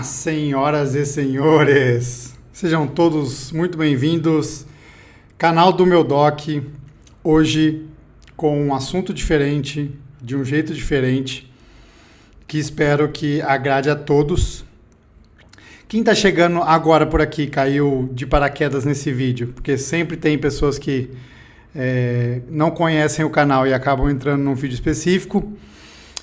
Senhoras e senhores, sejam todos muito bem-vindos. Canal do meu Doc, hoje com um assunto diferente, de um jeito diferente, que espero que agrade a todos. Quem está chegando agora por aqui caiu de paraquedas nesse vídeo, porque sempre tem pessoas que não conhecem o canal e acabam entrando num vídeo específico.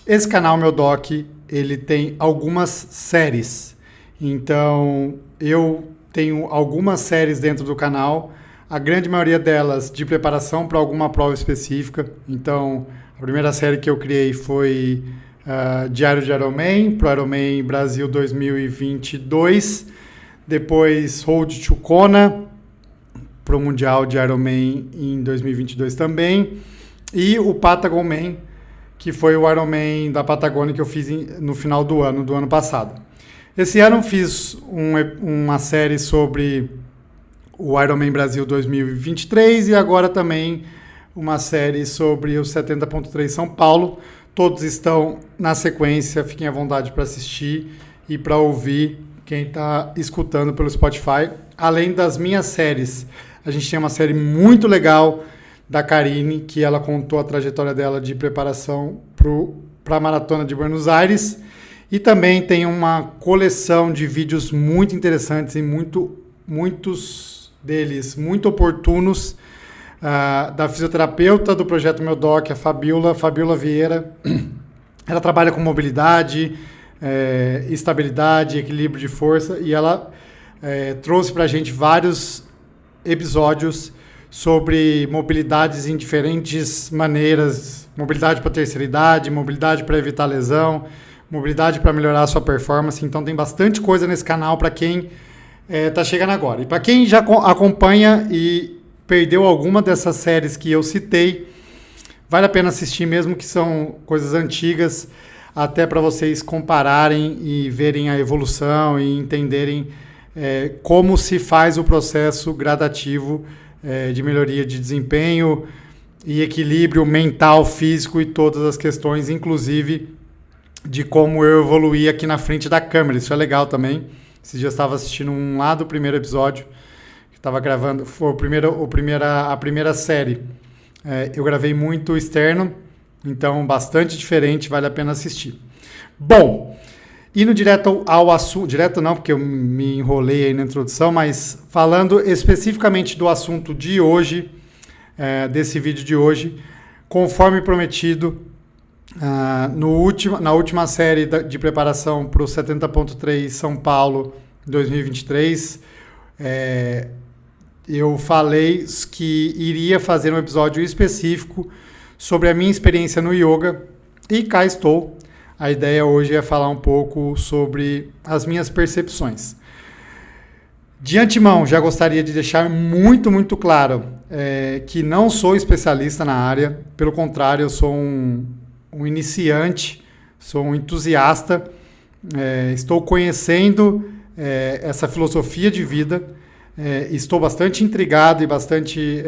Esse canal, meu Doc, ele tem algumas séries. Então, eu tenho algumas séries dentro do canal, a grande maioria delas de preparação para alguma prova específica. Então, a primeira série que eu criei foi Diário de Ironman, para o Ironman Brasil 2022. Depois, Road to Kona, para o Mundial de Ironman em 2022 também. E o Patagon Man, que foi o Ironman da Patagônia que eu fiz no final do ano passado. Esse ano fiz uma série sobre o Ironman Brasil 2023 e agora também uma série sobre o 70.3 São Paulo. Todos estão na sequência, fiquem à vontade para assistir e para ouvir quem está escutando pelo Spotify. Além das minhas séries, a gente tem uma série muito legal da Karine, que ela contou a trajetória dela de preparação para a Maratona de Buenos Aires. E também tem uma coleção de vídeos muito interessantes e muitos deles muito oportunos da fisioterapeuta do Projeto Meu Doc, a Fabiola Vieira. Ela trabalha com mobilidade, estabilidade, equilíbrio de força, e ela trouxe para a gente vários episódios sobre mobilidades em diferentes maneiras, mobilidade para terceira idade, mobilidade para evitar lesão, mobilidade para melhorar a sua performance. Então tem bastante coisa nesse canal para quem está chegando agora. E para quem já acompanha e perdeu alguma dessas séries que eu citei, vale a pena assistir, mesmo que são coisas antigas, até para vocês compararem e verem a evolução e entenderem como se faz o processo gradativo de melhoria de desempenho e equilíbrio mental, físico e todas as questões, inclusive de como eu evoluí aqui na frente da câmera. Isso é legal também. Esses dias eu estava assistindo do primeiro episódio, que estava gravando, foi a primeira série. Eu gravei muito externo, então bastante diferente, vale a pena assistir. Bom, indo direto ao assunto, direto não, porque eu me enrolei aí na introdução, mas falando especificamente do assunto de hoje, desse vídeo de hoje, conforme prometido, na última série de preparação para o 70.3 São Paulo 2023, eu falei que iria fazer um episódio específico sobre a minha experiência no yoga, e cá estou. A ideia hoje é falar um pouco sobre as minhas percepções. De antemão, já gostaria de deixar muito claro que não sou especialista na área. Pelo contrário, eu sou um iniciante, sou um entusiasta. Estou conhecendo essa filosofia de vida. Estou bastante intrigado e bastante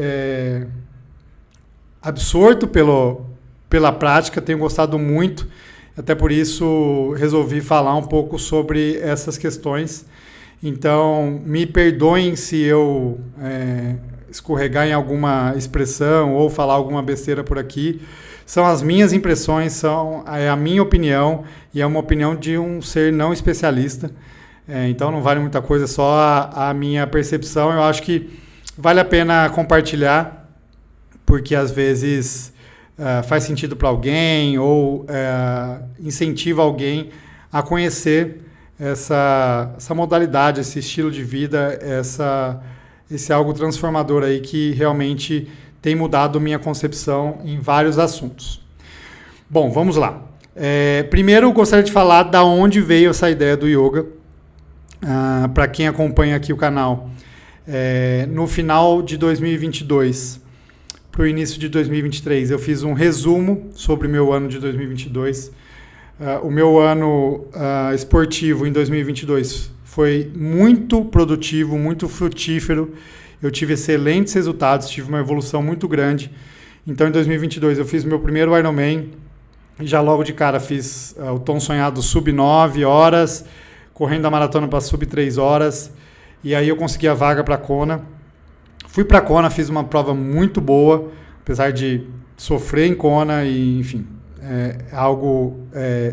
absorto pela prática. Tenho gostado muito. Até por isso resolvi falar um pouco sobre essas questões. Então, me perdoem se eu escorregar em alguma expressão ou falar alguma besteira por aqui. São as minhas impressões, é a minha opinião, e é uma opinião de um ser não especialista. Então não vale muita coisa, só a minha percepção. Eu acho que vale a pena compartilhar, porque às vezes faz sentido para alguém ou incentiva alguém a conhecer essa modalidade, esse estilo de vida, esse algo transformador aí que realmente tem mudado minha concepção em vários assuntos. Bom, vamos lá. Primeiro eu gostaria de falar da onde veio essa ideia do yoga. Para quem acompanha aqui o canal, no final de 2022 para o início de 2023, eu fiz um resumo sobre o meu ano de 2022. O meu ano esportivo em 2022 foi muito produtivo, muito frutífero. Eu tive excelentes resultados, tive uma evolução muito grande. Então, em 2022, eu fiz meu primeiro Ironman. Já logo de cara fiz o tão sonhado sub 9 horas, correndo a maratona para sub 3 horas, e aí eu consegui a vaga para Kona. Fui para Kona, fiz uma prova muito boa, apesar de sofrer em Kona, e enfim, algo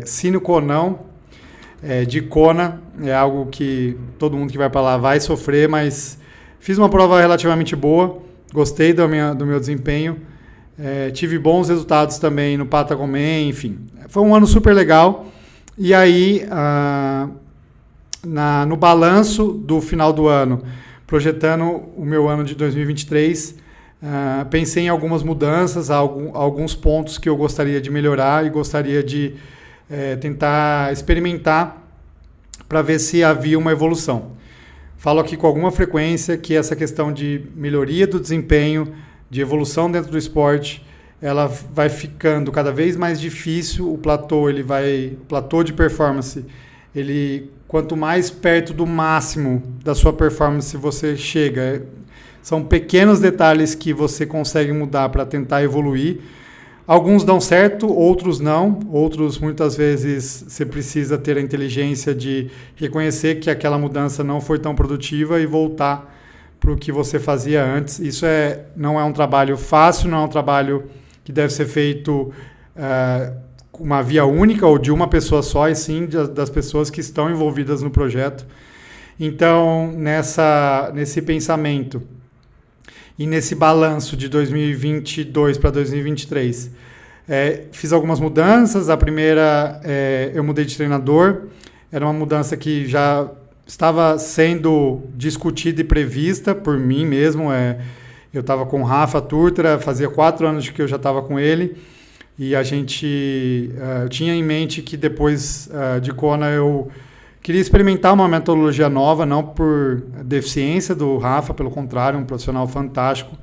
sine qua non de Kona, é algo que todo mundo que vai para lá vai sofrer, mas fiz uma prova relativamente boa, gostei do meu desempenho, tive bons resultados também no Patagomen, enfim, foi um ano super legal. E aí, no balanço do final do ano, projetando o meu ano de 2023, pensei em algumas mudanças, alguns pontos que eu gostaria de melhorar e gostaria de tentar experimentar para ver se havia uma evolução. Falo aqui com alguma frequência que essa questão de melhoria do desempenho, de evolução dentro do esporte, ela vai ficando cada vez mais difícil. O platô de performance, quanto mais perto do máximo da sua performance você chega, são pequenos detalhes que você consegue mudar para tentar evoluir. Alguns dão certo, outros não. Outros, muitas vezes, você precisa ter a inteligência de reconhecer que aquela mudança não foi tão produtiva e voltar para o que você fazia antes. Isso não é um trabalho fácil, não é um trabalho que deve ser feito com uma via única ou de uma pessoa só, e sim das pessoas que estão envolvidas no projeto. Então, nesse pensamento e nesse balanço de 2022 para 2023, fiz algumas mudanças. A primeira, eu mudei de treinador. Era uma mudança que já estava sendo discutida e prevista por mim mesmo. Eu estava com o Rafa Turtra, fazia 4 anos que eu já estava com ele, e eu tinha em mente que depois de Kona eu queria experimentar uma metodologia nova, não por deficiência do Rafa, pelo contrário, um profissional fantástico,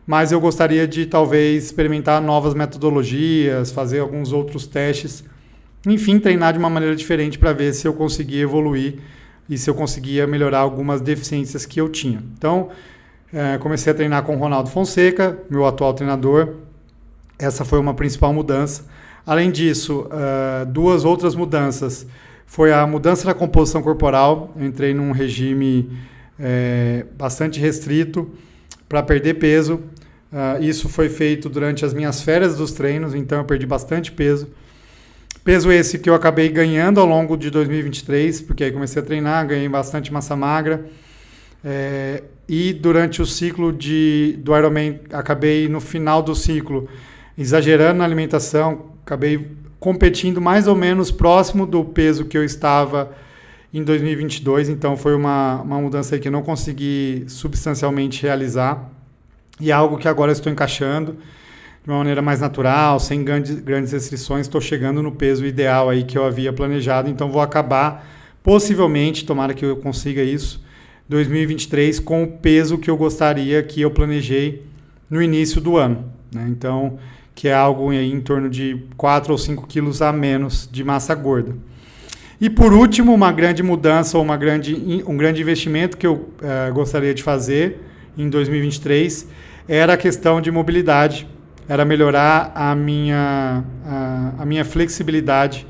mas eu gostaria de talvez experimentar novas metodologias, fazer alguns outros testes, enfim, treinar de uma maneira diferente para ver se eu conseguia evoluir e se eu conseguia melhorar algumas deficiências que eu tinha. Então, comecei a treinar com o Ronaldo Fonseca, meu atual treinador. Essa foi uma principal mudança. Além disso, 2 outras mudanças. Foi a mudança da composição corporal. Eu entrei num regime bastante restrito para perder peso. Isso foi feito durante as minhas férias dos treinos, então eu perdi bastante peso. Peso esse que eu acabei ganhando ao longo de 2023, porque aí comecei a treinar, ganhei bastante massa magra. E durante o ciclo do Ironman, acabei no final do ciclo exagerando na alimentação, acabei competindo mais ou menos próximo do peso que eu estava em 2022, então foi uma mudança aí que eu não consegui substancialmente realizar, e é algo que agora estou encaixando de uma maneira mais natural, sem grandes restrições. Estou chegando no peso ideal aí que eu havia planejado, então vou acabar, possivelmente, tomara que eu consiga isso, 2023 com o peso que eu gostaria, que eu planejei no início do ano, né? Então, que é algo aí em torno de 4 ou 5 quilos a menos de massa gorda. E por último, uma grande mudança ou um grande investimento que eu gostaria de fazer em 2023 era a questão de mobilidade, era melhorar a minha flexibilidade.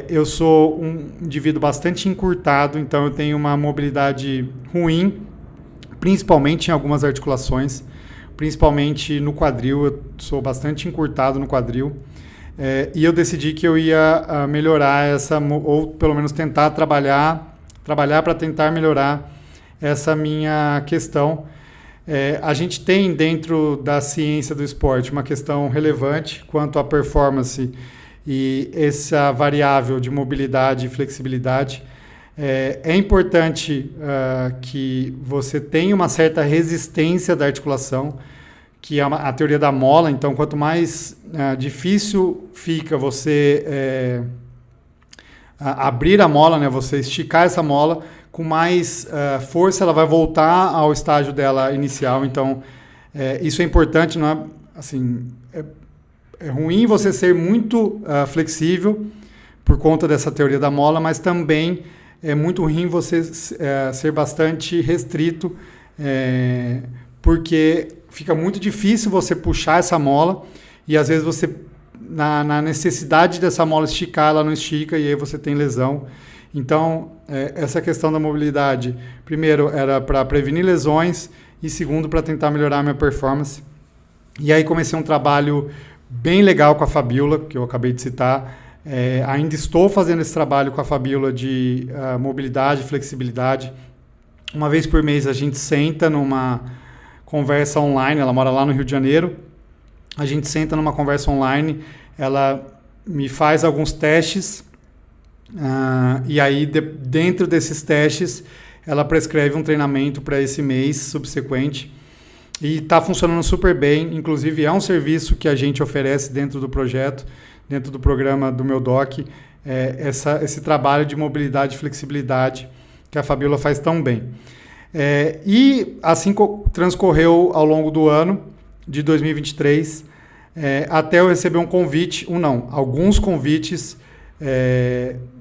Eu sou um indivíduo bastante encurtado, então eu tenho uma mobilidade ruim, principalmente em algumas articulações, principalmente no quadril. Eu sou bastante encurtado no quadril, e eu decidi que eu ia melhorar ou pelo menos tentar trabalhar para tentar melhorar essa minha questão. A gente tem dentro da ciência do esporte uma questão relevante quanto à performance e essa variável de mobilidade e flexibilidade. É importante que você tenha uma certa resistência da articulação, que é a teoria da mola. Então, quanto mais difícil fica você abrir a mola, né, você esticar essa mola, com mais força ela vai voltar ao estágio dela inicial. Então, isso é importante, não é assim... É ruim você ser muito flexível por conta dessa teoria da mola, mas também é muito ruim você ser bastante restrito, porque fica muito difícil você puxar essa mola e às vezes você, na necessidade dessa mola esticar, ela não estica e aí você tem lesão. Então, essa questão da mobilidade, primeiro, era para prevenir lesões e segundo, para tentar melhorar a minha performance. E aí comecei um trabalho bem legal com a Fabiola, que eu acabei de citar. Ainda estou fazendo esse trabalho com a Fabiola de mobilidade e flexibilidade. Uma vez por mês a gente senta numa conversa online, ela mora lá no Rio de Janeiro. A gente senta numa conversa online, ela me faz alguns testes e aí dentro desses testes ela prescreve um treinamento para esse mês subsequente e está funcionando super bem. Inclusive é um serviço que a gente oferece dentro do projeto, dentro do programa do meu doc, esse trabalho de mobilidade e flexibilidade que a Fabiola faz tão bem. E assim transcorreu ao longo do ano de 2023, até eu receber um convite, alguns convites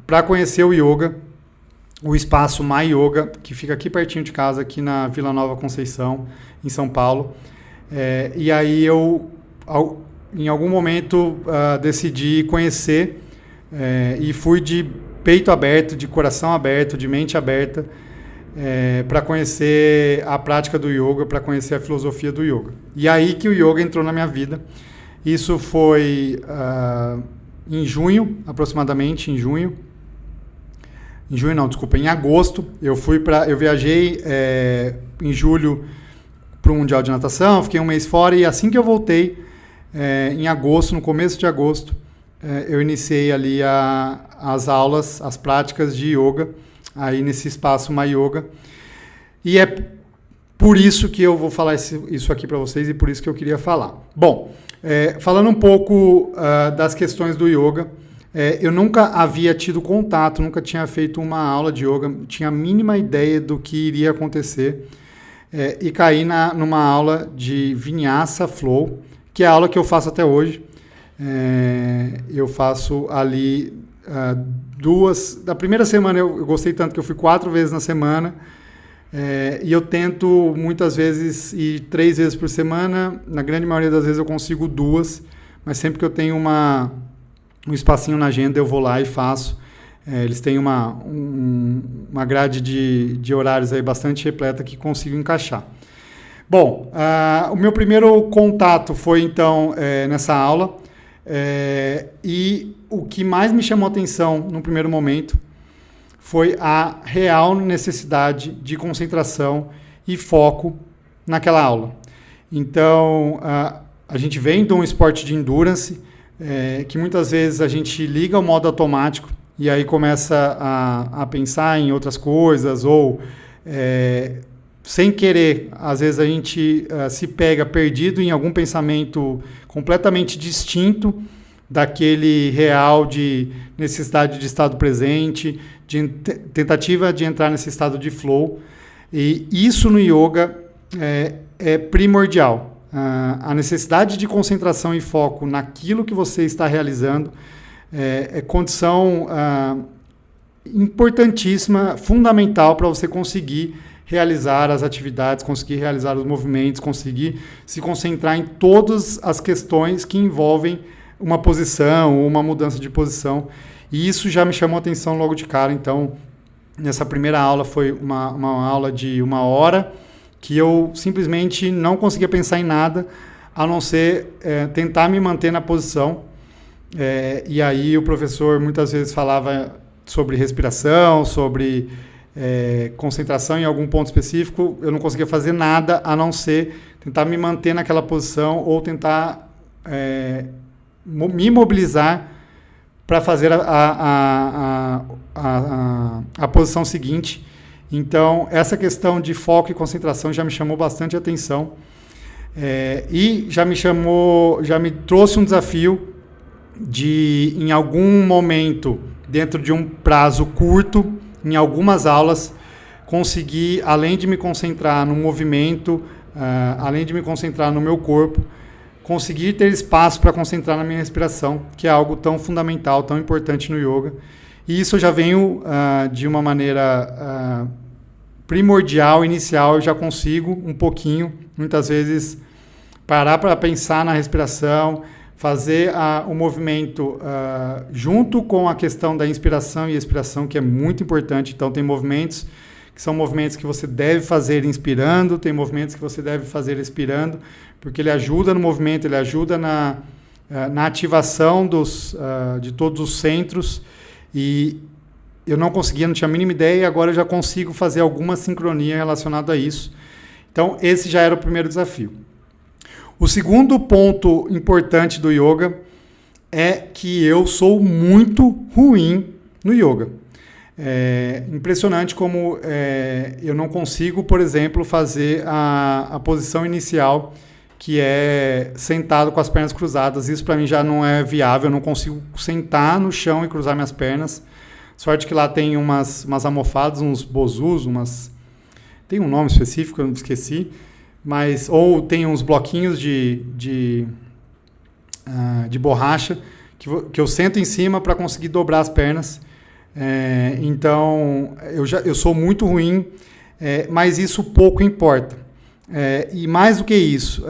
para conhecer o yoga, o espaço My Yoga, que fica aqui pertinho de casa, aqui na Vila Nova Conceição, em São Paulo. E aí eu, em algum momento, decidi conhecer e fui de peito aberto, de coração aberto, de mente aberta, para conhecer a prática do yoga, para conhecer a filosofia do yoga. E aí que o yoga entrou na minha vida. Isso foi em junho, aproximadamente, em agosto. Eu viajei em julho para o Mundial de Natação, fiquei um mês fora e assim que eu voltei, em agosto, no começo de agosto, eu iniciei ali as aulas, as práticas de yoga, aí nesse espaço My Yoga. E é por isso que eu vou falar isso aqui para vocês e por isso que eu queria falar. Bom, falando um pouco das questões do yoga, eu nunca havia tido contato, nunca tinha feito uma aula de yoga, tinha a mínima ideia do que iria acontecer e caí numa aula de Vinyasa Flow, que é a aula que eu faço até hoje. Eu faço ali da primeira semana eu gostei tanto que eu fui 4 vezes na semana, e eu tento muitas vezes ir 3 vezes por semana. Na grande maioria das vezes eu consigo 2, mas sempre que eu tenho um espacinho na agenda eu vou lá e faço. Eles têm uma grade de horários aí bastante repleta que consigo encaixar. Bom, o meu primeiro contato foi então nessa aula, e o que mais me chamou a atenção no primeiro momento foi a real necessidade de concentração e foco naquela aula. Então, a gente vem de um esporte de endurance, que muitas vezes a gente liga o modo automático e aí começa a pensar em outras coisas, ou sem querer, às vezes a gente se pega perdido em algum pensamento completamente distinto daquele real de necessidade de estado presente, de tentativa de entrar nesse estado de flow. E isso no yoga é primordial. A necessidade de concentração e foco naquilo que você está realizando é condição importantíssima, fundamental para você conseguir realizar as atividades, conseguir realizar os movimentos, conseguir se concentrar em todas as questões que envolvem uma posição ou uma mudança de posição. E isso já me chamou a atenção logo de cara. Então, nessa primeira aula foi uma aula de 1 hora, que eu simplesmente não conseguia pensar em nada, a não ser tentar me manter na posição. E aí o professor muitas vezes falava sobre respiração, sobre concentração em algum ponto específico. Eu não conseguia fazer nada a não ser tentar me manter naquela posição ou tentar me mobilizar para fazer a posição seguinte. Então, essa questão de foco e concentração já me chamou bastante atenção, e já me trouxe um desafio de, em algum momento, dentro de um prazo curto, em algumas aulas, conseguir, além de me concentrar no movimento, além de me concentrar no meu corpo, conseguir ter espaço para concentrar na minha respiração, que é algo tão fundamental, tão importante no yoga. E isso eu já venho de uma maneira primordial, inicial. Eu já consigo um pouquinho, muitas vezes, parar para pensar na respiração, fazer o movimento junto com a questão da inspiração e expiração, que é muito importante. Então, tem movimentos que são movimentos que você deve fazer inspirando, tem movimentos que você deve fazer expirando, porque ele ajuda no movimento, ele ajuda na ativação de todos os centros. E eu não tinha a mínima ideia, e agora eu já consigo fazer alguma sincronia relacionada a isso. Então, esse já era o primeiro desafio. O segundo ponto importante do yoga é que eu sou muito ruim no yoga. É impressionante como eu não consigo, por exemplo, fazer a posição inicial, que é sentado com as pernas cruzadas. Isso para mim já não é viável, eu não consigo sentar no chão e cruzar minhas pernas. Sorte que lá tem umas almofadas, uns bozus, tem um nome específico, eu não esqueci, ou tem uns bloquinhos de borracha que eu sento em cima para conseguir dobrar as pernas. Então, eu sou muito ruim, mas isso pouco importa. E mais do que isso,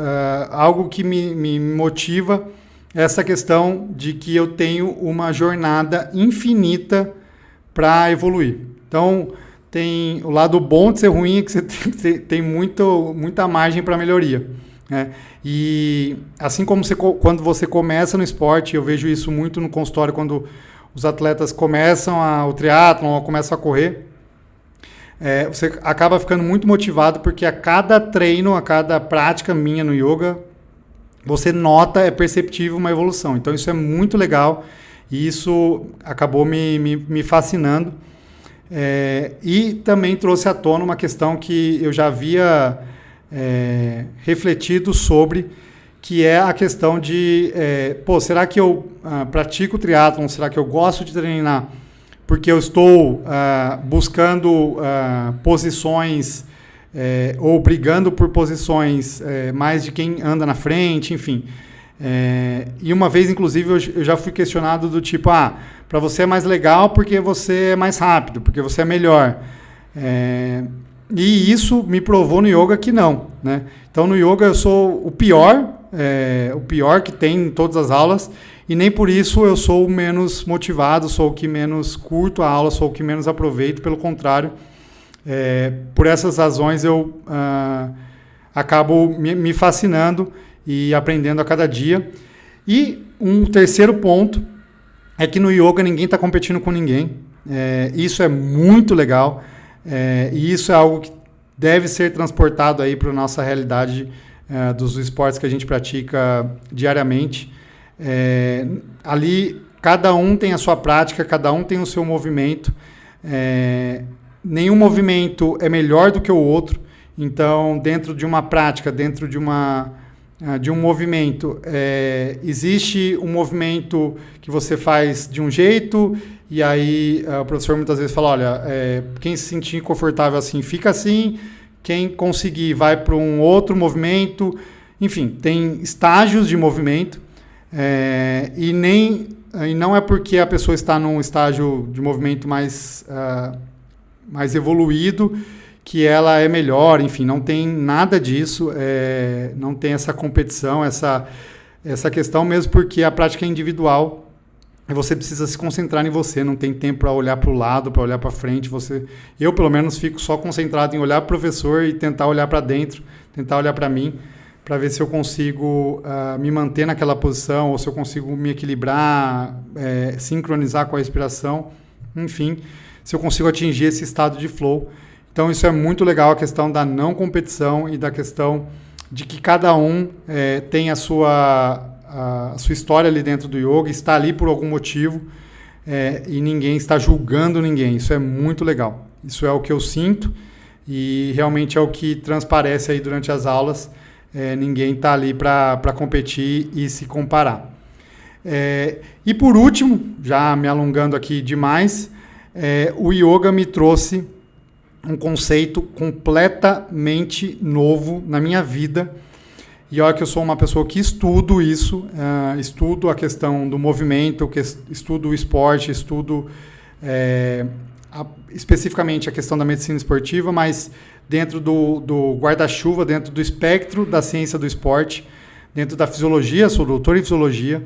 algo que me motiva é essa questão de que eu tenho uma jornada infinita para evoluir. Então, tem o lado bom de ser ruim, é que você tem muita margem para melhoria. E assim como quando você começa no esporte, eu vejo isso muito no consultório, quando os atletas começam o triatlon ou começam a correr, você acaba ficando muito motivado, porque a cada treino, a cada prática minha no yoga, você nota, é perceptível uma evolução. Então isso é muito legal e isso acabou me fascinando. E também trouxe à tona uma questão que eu já havia refletido sobre, que é a questão de, será que eu pratico triatlon, será que eu gosto de treinar porque eu estou buscando posições ou brigando por posições mais de quem anda na frente, enfim. E uma vez, inclusive, eu já fui questionado do tipo, para você é mais legal porque você é mais rápido, porque você é melhor. E isso me provou no yoga que não, né? Então, no yoga eu sou o pior que tem em todas as aulas, e nem por isso eu sou o menos motivado, sou o que menos curto a aula, sou o que menos aproveito, pelo contrário. Por essas razões eu acabo me fascinando e aprendendo a cada dia. E um terceiro ponto é que no yoga ninguém está competindo com ninguém. Isso é muito legal, e isso é algo que deve ser transportado aí para a nossa realidade dos esportes que a gente pratica diariamente. Ali cada um tem a sua prática, cada um tem o seu movimento. Nenhum movimento é melhor do que o outro. Então, dentro de uma prática, dentro de um movimento, existe um movimento que você faz de um jeito, e aí o professor muitas vezes fala, olha, quem se sentir confortável assim, fica assim, quem conseguir vai para um outro movimento. Enfim, tem estágios de movimento, e não é porque a pessoa está num estágio de movimento mais evoluído que ela é melhor. Enfim, não tem nada disso, não tem essa competição, essa questão, mesmo porque a prática é individual e você precisa se concentrar em você, não tem tempo para olhar para o lado, para olhar para frente. Eu, pelo menos, fico só concentrado em olhar para o professor e tentar olhar para dentro, tentar olhar para mim, para ver se eu consigo me manter naquela posição, ou se eu consigo me equilibrar, sincronizar com a respiração, enfim, se eu consigo atingir esse estado de flow. Então isso é muito legal, a questão da não competição e da questão de que cada um tem a sua história ali dentro do yoga, está ali por algum motivo, e ninguém está julgando ninguém. Isso é muito legal. Isso é o que eu sinto e realmente é o que transparece aí durante as aulas. Ninguém está ali para competir e se comparar. E por último, já me alongando aqui demais, o yoga me trouxe um conceito completamente novo na minha vida. E olha que eu sou uma pessoa que estudo isso, estudo a questão do movimento, estudo o esporte, estudo especificamente a questão da medicina esportiva, mas dentro do guarda-chuva, dentro do espectro da ciência do esporte. dentro da fisiologia, sou doutor em fisiologia,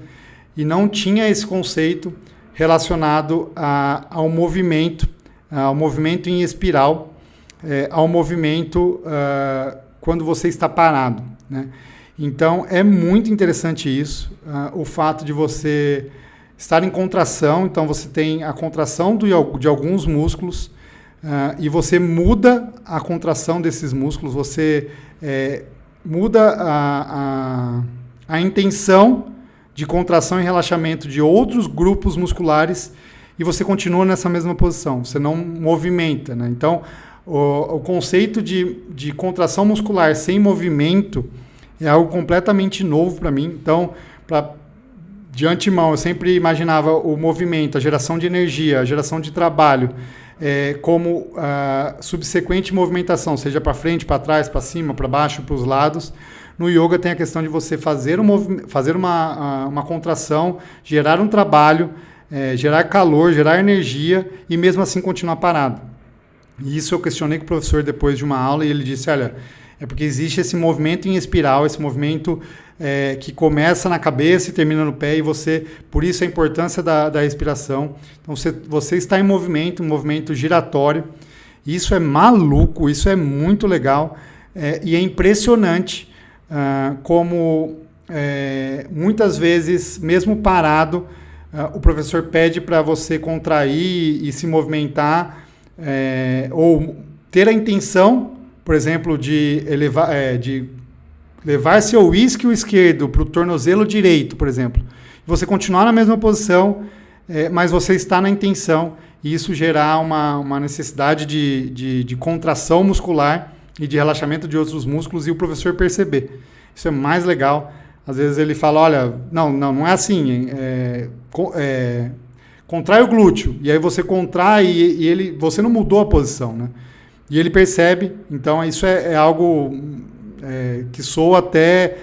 e não tinha esse conceito relacionado ao movimento em espiral, ao movimento quando você está parado, né? Então, é muito interessante isso, o fato de você estar em contração. Então, você tem a contração de alguns músculos e você muda a contração desses músculos, você muda a intenção de contração e relaxamento de outros grupos musculares e você continua nessa mesma posição, você não movimenta, né? Então, o conceito de contração muscular sem movimento é algo completamente novo para mim. Então, de antemão, eu sempre imaginava o movimento, a geração de energia, a geração de trabalho, como subsequente movimentação, seja para frente, para trás, para cima, para baixo, para os lados. No yoga tem a questão de você fazer uma contração, gerar um trabalho, gerar calor, gerar energia e mesmo assim continuar parado. E isso eu questionei com o professor depois de uma aula e ele disse, olha, é porque existe esse movimento em espiral, esse movimento que começa na cabeça e termina no pé, e por isso a importância da respiração. Então você está em movimento, um movimento giratório. Isso é maluco, isso é muito legal e é impressionante como muitas vezes, mesmo parado, o professor pede para você contrair e se movimentar, ou ter a intenção, por exemplo, de levar seu isquio esquerdo para o tornozelo direito, por exemplo. Você continuar na mesma posição, mas você está na intenção, e isso gerar uma necessidade de contração muscular e de relaxamento de outros músculos, e o professor perceber. Isso é mais legal. Às vezes ele fala, olha, não é assim, contrai o glúteo, e aí você contrai e você não mudou a posição, né? E ele percebe. Então isso é algo que soa até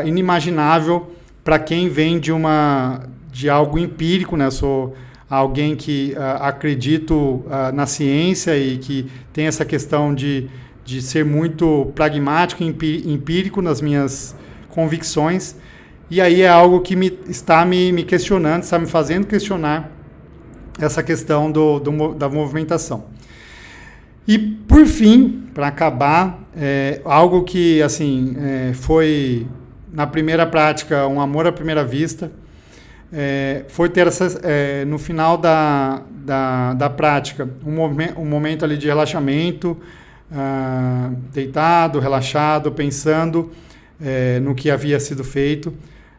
inimaginável para quem vem de algo empírico, né? Sou alguém que acredito na ciência e que tem essa questão de ser muito pragmático e empírico nas minhas convicções. E aí é algo que está me questionando, está me fazendo questionar essa questão da movimentação. E, por fim, para acabar, algo que assim, foi, na primeira prática, um amor à primeira vista, foi ter no final da prática um momento ali de relaxamento, deitado, relaxado, pensando no que havia sido feito.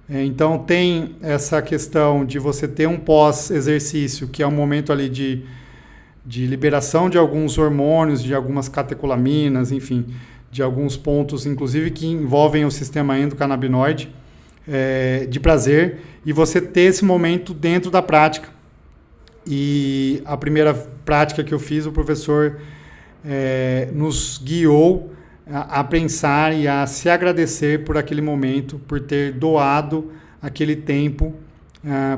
Então tem essa questão de você ter um pós-exercício, que é um momento ali de liberação de alguns hormônios, de algumas catecolaminas, enfim, de alguns pontos, inclusive que envolvem o sistema endocannabinoide, de prazer, e você ter esse momento dentro da prática. E a primeira prática que eu fiz, o professor nos guiou a pensar e a se agradecer por aquele momento, por ter doado aquele tempo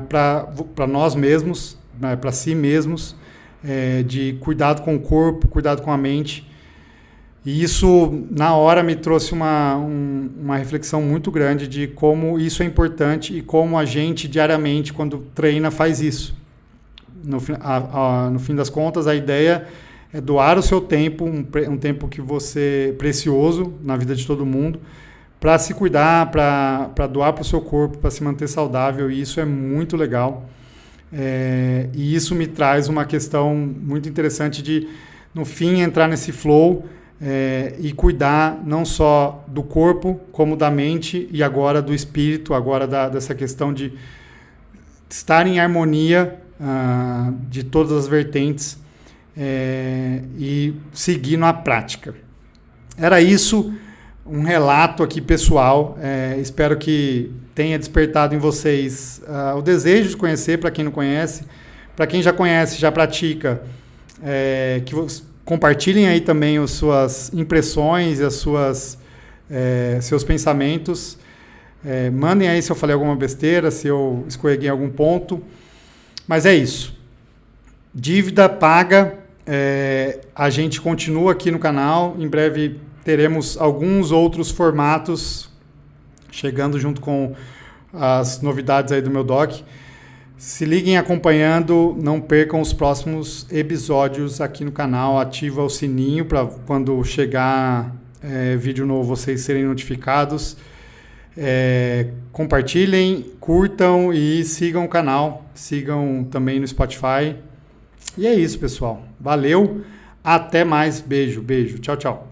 para nós mesmos, para si mesmos, de cuidado com o corpo, cuidado com a mente. E isso, na hora, me trouxe uma reflexão muito grande de como isso é importante e como a gente, diariamente, quando treina, faz isso. No fim das contas, a ideia é doar o seu tempo, um tempo que você precioso na vida de todo mundo, para se cuidar, para doar para o seu corpo, para se manter saudável, e isso é muito legal. E isso me traz uma questão muito interessante de, no fim, entrar nesse flow e cuidar não só do corpo, como da mente e agora do espírito, agora dessa questão de estar em harmonia de todas as vertentes e seguir na prática. Era isso, um relato aqui pessoal. Espero que tenha despertado em vocês o desejo de conhecer, para quem não conhece. Para quem já conhece, já pratica, que compartilhem aí também as suas impressões e seus pensamentos. Mandem aí se eu falei alguma besteira, se eu escorreguei em algum ponto. Mas é isso. Dívida paga. A gente continua aqui no canal. Em breve teremos alguns outros formatos chegando junto com as novidades aí do meu doc. Se liguem acompanhando, não percam os próximos episódios aqui no canal, ativa o sininho para quando chegar vídeo novo vocês serem notificados. Compartilhem, curtam e sigam o canal, sigam também no Spotify. E é isso, pessoal. Valeu, até mais, beijo, tchau, tchau.